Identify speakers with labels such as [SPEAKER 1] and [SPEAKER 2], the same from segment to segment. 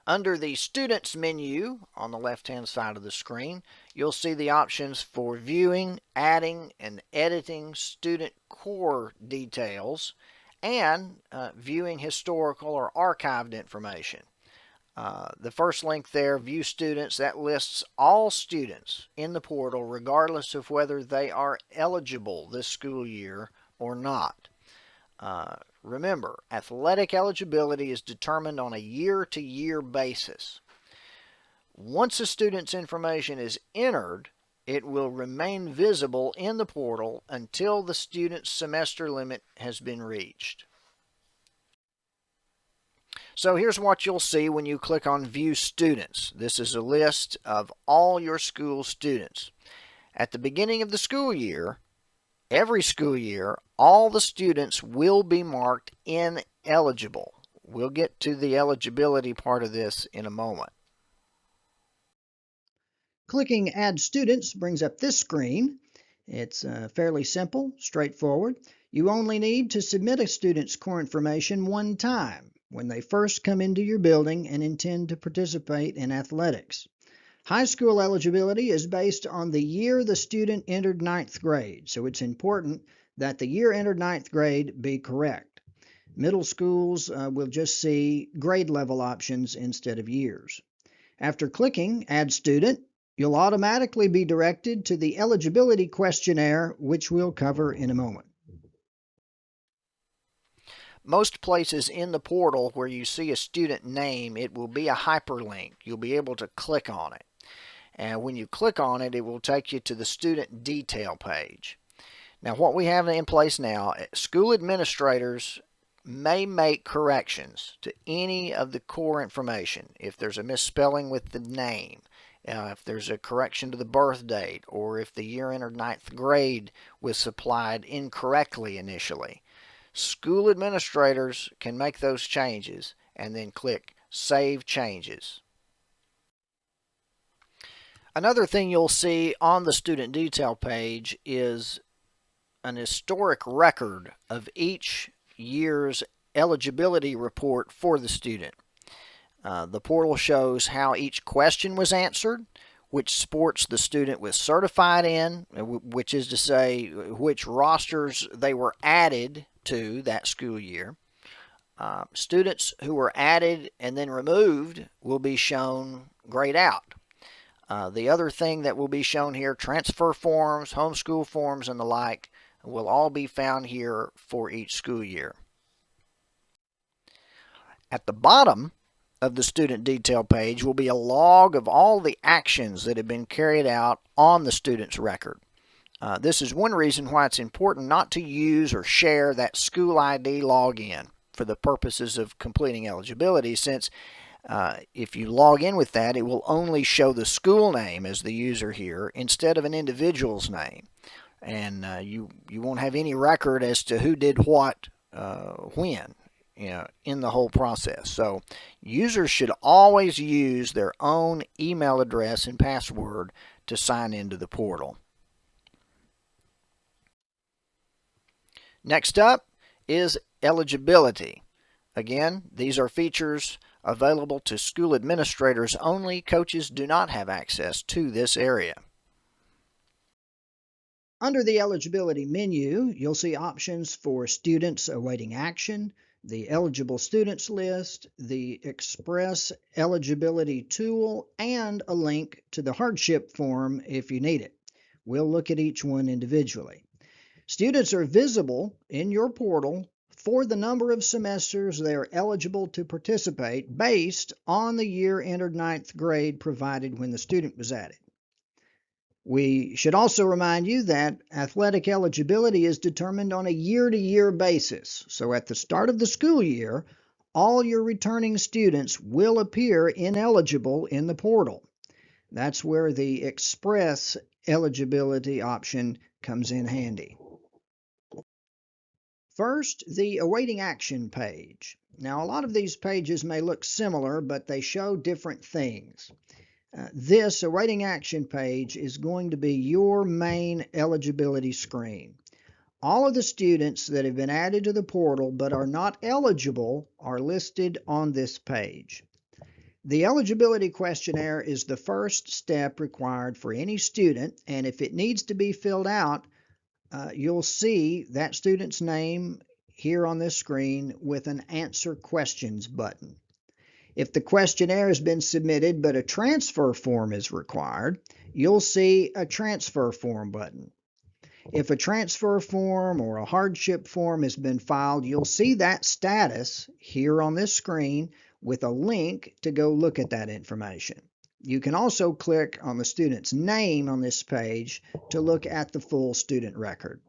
[SPEAKER 1] Under the Students menu on the left-hand side of the screen, you'll see the options for viewing, adding, and editing student core details and viewing historical or archived information. The first link there, View Students, that lists all students in the portal regardless of whether they are eligible this school year or not. Remember, athletic eligibility is determined on a year-to-year basis. Once a student's information is entered, it will remain visible in the portal until the student's semester limit has been reached. So here's what you'll see when you click on View Students. This is a list of all your school students. At the beginning of the school year, every school year, all the students will be marked ineligible. We'll get to the eligibility part of this in a moment.
[SPEAKER 2] Clicking Add Students brings up this screen. It's fairly simple, straightforward. You only need to submit a student's core information one time when they first come into your building and intend to participate in athletics. High school eligibility is based on the year the student entered ninth grade, so it's important that the year entered ninth grade be correct. Middle schools will just see grade level options instead of years. After clicking Add Student, you'll automatically be directed to the eligibility questionnaire, which we'll cover in a moment.
[SPEAKER 1] Most places in the portal where you see a student name, it will be a hyperlink. You'll be able to click on it. And when you click on it, it will take you to the student detail page. Now, what we have in place now, school administrators may make corrections to any of the core information. If there's a misspelling with the name, if there's a correction to the birth date, or if the year entered ninth grade was supplied incorrectly initially, school administrators can make those changes and then click Save Changes. Another thing you'll see on the student detail page is an historic record of each year's eligibility report for the student. The portal shows how each question was answered, which sports the student was certified in, which is to say which rosters they were added to that school year. Students who were added and then removed will be shown grayed out. The other thing that will be shown here, transfer forms, homeschool forms, and the like, will all be found here for each school year. At the bottom of the student detail page will be a log of all the actions that have been carried out on the student's record. This is one reason why it's important not to use or share that school ID login for the purposes of completing eligibility, since if you log in with that, it will only show the school name as the user here instead of an individual's name. And you won't have any record as to who did what when in the whole process. So users should always use their own email address and password to sign into the portal. Next up is eligibility. Again, these are features available to school administrators only. Coaches do not have access to this area.
[SPEAKER 2] Under the eligibility menu, you'll see options for students awaiting action, the eligible students list, the Express eligibility tool, and a link to the hardship form if you need it. We'll look at each one individually. Students are visible in your portal for the number of semesters they are eligible to participate based on the year entered ninth grade provided when the student was added. We should also remind you that athletic eligibility is determined on a year-to-year basis. So at the start of the school year, all your returning students will appear ineligible in the portal. That's where the Express eligibility option comes in handy. First, the awaiting action page. Now, a lot of these pages may look similar, but they show different things. This awaiting action page is going to be your main eligibility screen. All of the students that have been added to the portal but are not eligible are listed on this page. The eligibility questionnaire is the first step required for any student, and if it needs to be filled out, you'll see that student's name here on this screen with an Answer Questions button. If the questionnaire has been submitted but a transfer form is required, you'll see a Transfer Form button. If a transfer form or a hardship form has been filed, you'll see that status here on this screen with a link to go look at that information. You can also click on the student's name on this page to look at the full student record.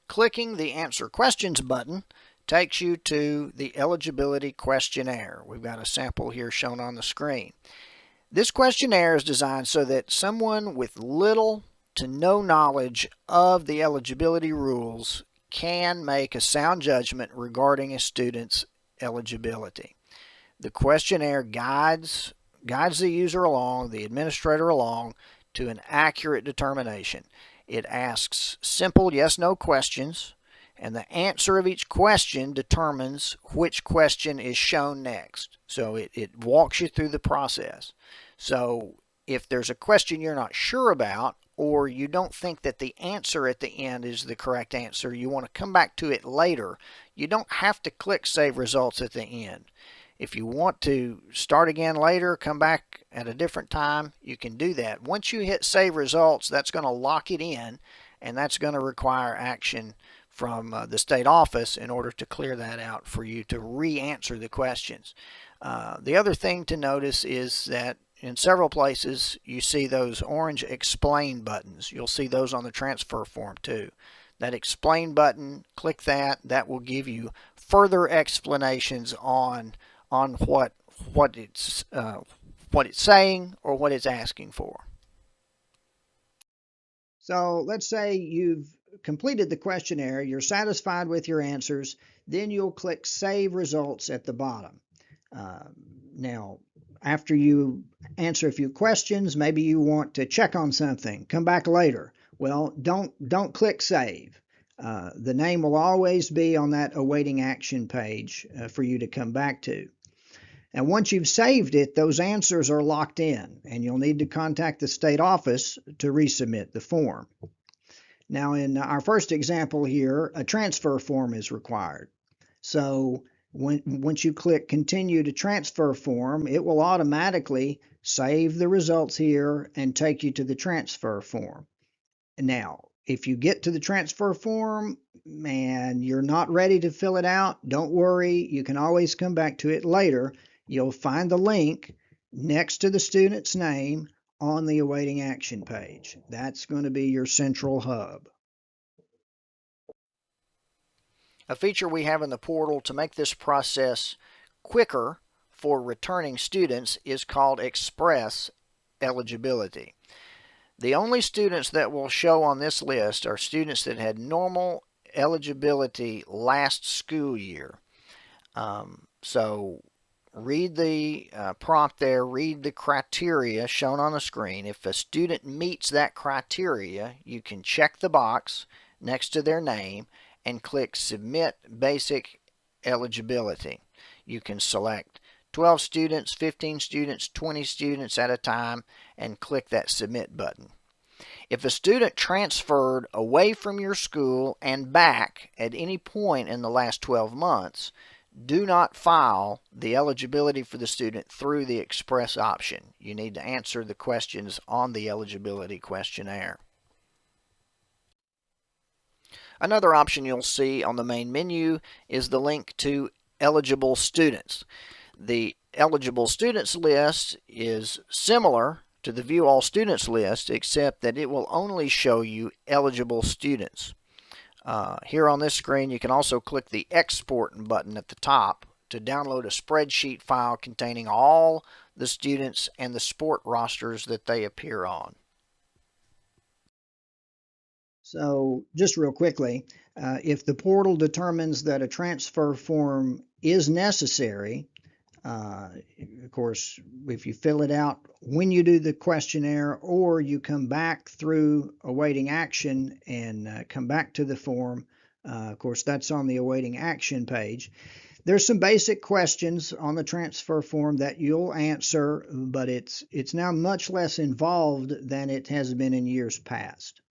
[SPEAKER 1] Clicking the Answer Questions button takes you to the eligibility questionnaire. We've got a sample here shown on the screen. This questionnaire is designed so that someone with little to no knowledge of the eligibility rules can make a sound judgment regarding a student's eligibility. The questionnaire guides the user along, the administrator along, to an accurate determination. It asks simple yes/no questions, and the answer of each question determines which question is shown next. So it walks you through the process. So if there's a question you're not sure about, or you don't think that the answer at the end is the correct answer, you want to come back to it later, you don't have to click Save Results at the end. If you want to start again later, come back at a different time, you can do that. Once you hit Save Results, that's going to lock it in, and that's going to require action from the state office in order to clear that out for you to re-answer the questions. The other thing to notice is that in several places you see those orange Explain buttons. You'll see those on the transfer form too. That Explain button, click that. That will give you further explanations on what it's saying or what it's asking for.
[SPEAKER 2] So let's say you've completed the questionnaire, you're satisfied with your answers, then you'll click Save Results at the bottom. Now, after you answer a few questions, maybe you want to check on something, come back later. Well, don't click Save. The name will always be on that Awaiting Action page for you to come back to. And once you've saved it, those answers are locked in, and you'll need to contact the state office to resubmit the form. Now, in our first example here, a transfer form is required. So once you click Continue to Transfer Form, it will automatically save the results here and take you to the transfer form. Now, if you get to the transfer form and you're not ready to fill it out, don't worry. You can always come back to it later. You'll find the link next to the student's name on the Awaiting Action page. That's going to be your central hub.
[SPEAKER 1] A feature we have in the portal to make this process quicker for returning students is called Express Eligibility. The only students that will show on this list are students that had normal eligibility last school year. So read the prompt there, read the criteria shown on the screen. If a student meets that criteria, you can check the box next to their name and click Submit Basic Eligibility. You can select 12 students, 15 students, 20 students at a time and click that Submit button. If a student transferred away from your school and back at any point in the last 12 months, do not file the eligibility for the student through the Express option. You need to answer the questions on the eligibility questionnaire. Another option you'll see on the main menu is the link to eligible students. The eligible students list is similar to the View All Students list, except that it will only show you eligible students. Here on this screen, you can also click the Export button at the top to download a spreadsheet file containing all the students and the sport rosters that they appear on.
[SPEAKER 2] So just real quickly, if the portal determines that a transfer form is necessary, of course, if you fill it out when you do the questionnaire or you come back through Awaiting Action and come back to the form, of course, that's on the Awaiting Action page. There's some basic questions on the transfer form that you'll answer, but it's now much less involved than it has been in years past.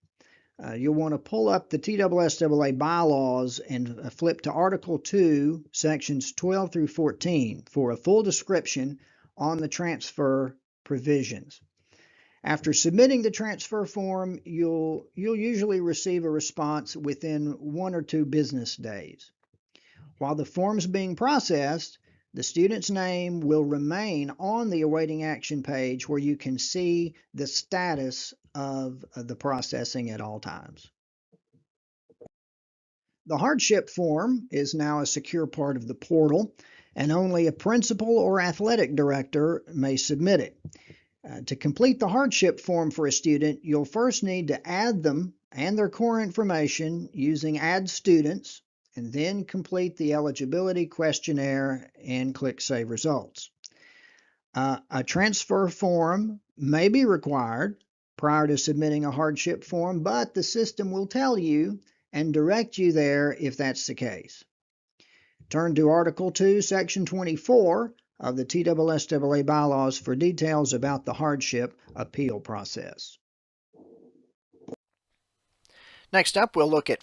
[SPEAKER 2] You'll want to pull up the TSSAA bylaws and flip to Article 2, Sections 12 through 14 for a full description on the transfer provisions. After submitting the transfer form, you'll usually receive a response within 1 or 2 business days. While the form's being processed, the student's name will remain on the awaiting action page where you can see the status of the processing at all times. The hardship form is now a secure part of the portal, and only a principal or athletic director may submit it. To complete the hardship form for a student, you'll first need to add them and their core information using Add Students, and then complete the eligibility questionnaire and click Save Results. A transfer form may be required prior to submitting a hardship form, but the system will tell you and direct you there if that's the case. Turn to Article 2, Section 24 of the TSSAA bylaws for details about the hardship appeal process.
[SPEAKER 1] Next up, we'll look at